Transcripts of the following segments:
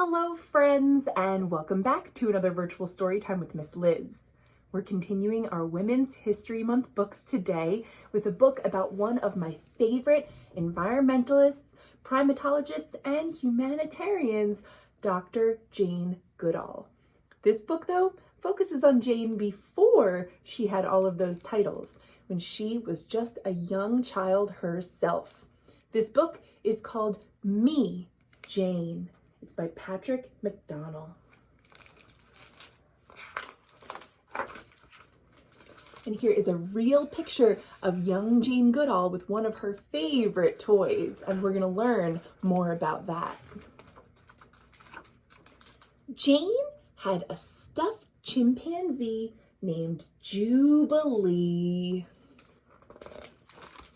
Hello friends, and welcome back to another virtual story time with Miss Liz. We're continuing our Women's History Month books today with a book about one of my favorite environmentalists, primatologists, and humanitarians, Dr. Jane Goodall. This book, though, focuses on Jane before she had all of those titles, when she was just a young child herself. This book is called Me, Jane. It's by Patrick McDonnell. And here is a real picture of young Jane Goodall with one of her favorite toys, and we're going to learn more about that. Jane had a stuffed chimpanzee named Jubilee.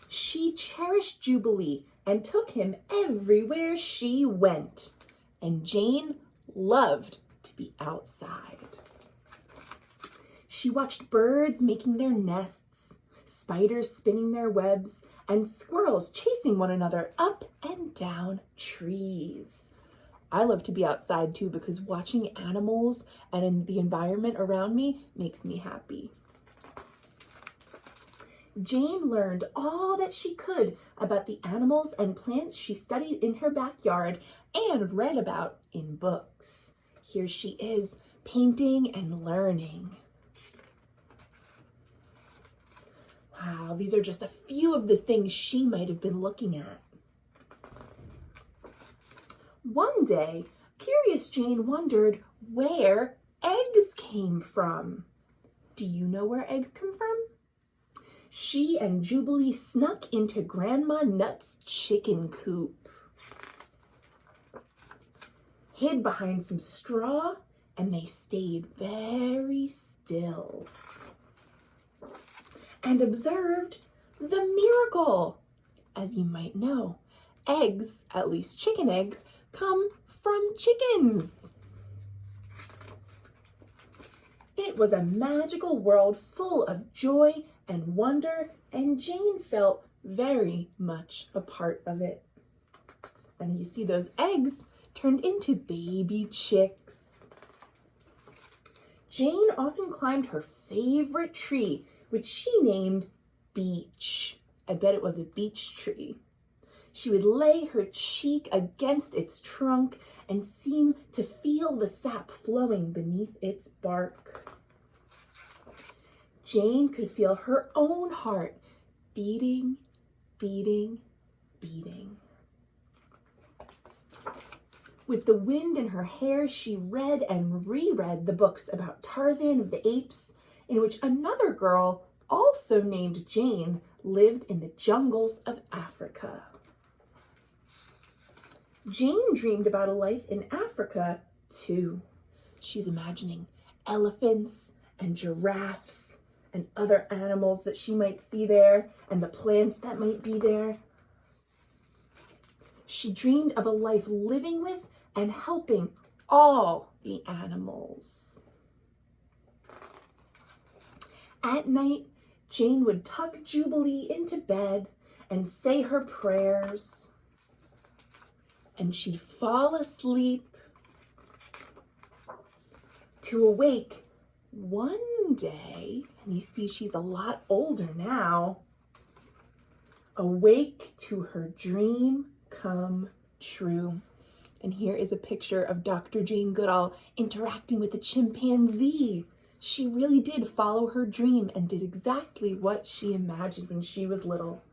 She cherished Jubilee and took him everywhere she went. And Jane loved to be outside. She watched birds making their nests, spiders spinning their webs, and squirrels chasing one another up and down trees. I love to be outside too because watching animals and the environment around me makes me happy. Jane learned all that she could about the animals and plants she studied in her backyard and read about in books. Here she is, painting and learning. Wow, these are just a few of the things she might have been looking at. One day, curious Jane wondered where eggs came from. Do you know where eggs come from? She and Jubilee snuck into Grandma Nut's chicken coop, hid behind some straw, and they stayed very still and observed the miracle. As you might know, eggs, at least chicken eggs, come from chickens. It was a magical world full of joy and wonder, and Jane felt very much a part of it. And you see those eggs turned into baby chicks. Jane often climbed her favorite tree, which she named Beech. I bet it was a beech tree. She would lay her cheek against its trunk and seem to feel the sap flowing beneath its bark. Jane could feel her own heart beating, beating, beating. With the wind in her hair, she read and reread the books about Tarzan of the Apes, in which another girl, also named Jane, lived in the jungles of Africa. Jane dreamed about a life in Africa, too. She's imagining elephants and giraffes and other animals that she might see there, and the plants that might be there. She dreamed of a life living with and helping all the animals. At night, Jane would tuck Jubilee into bed and say her prayers, and she'd fall asleep to awake one day, and you see she's a lot older now, awake to her dream come true. And here is a picture of Dr. Jane Goodall interacting with a chimpanzee. She really did follow her dream and did exactly what she imagined when she was little.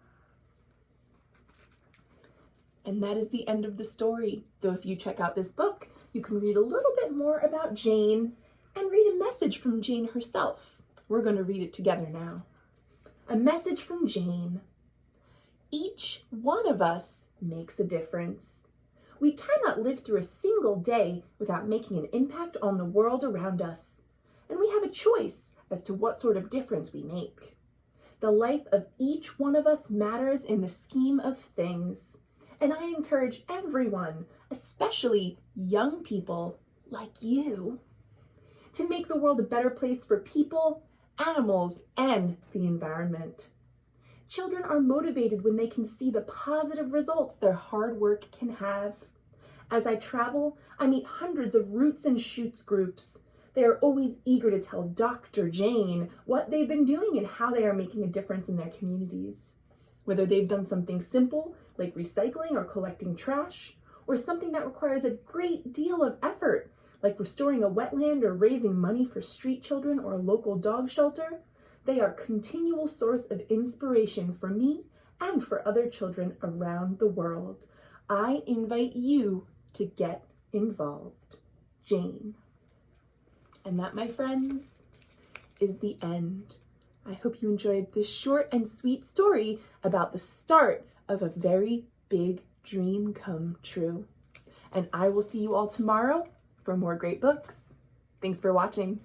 And that is the end of the story. Though if you check out this book, you can read a little bit more about Jane and read a message from Jane herself. We're going to read it together now. A message from Jane. Each one of us makes a difference. We cannot live through a single day without making an impact on the world around us. And we have a choice as to what sort of difference we make. The life of each one of us matters in the scheme of things. And I encourage everyone, especially young people like you, to make the world a better place for people, animals, and the environment. Children are motivated when they can see the positive results their hard work can have. As I travel, I meet hundreds of Roots and Shoots groups. They are always eager to tell Dr. Jane what they've been doing and how they are making a difference in their communities. Whether they've done something simple, like recycling or collecting trash, or something that requires a great deal of effort, like restoring a wetland or raising money for street children or a local dog shelter, they are a continual source of inspiration for me and for other children around the world. I invite you to get involved. Jane. And that, my friends, is the end. I hope you enjoyed this short and sweet story about the start of a very big dream come true. And I will see you all tomorrow for more great books. Thanks for watching.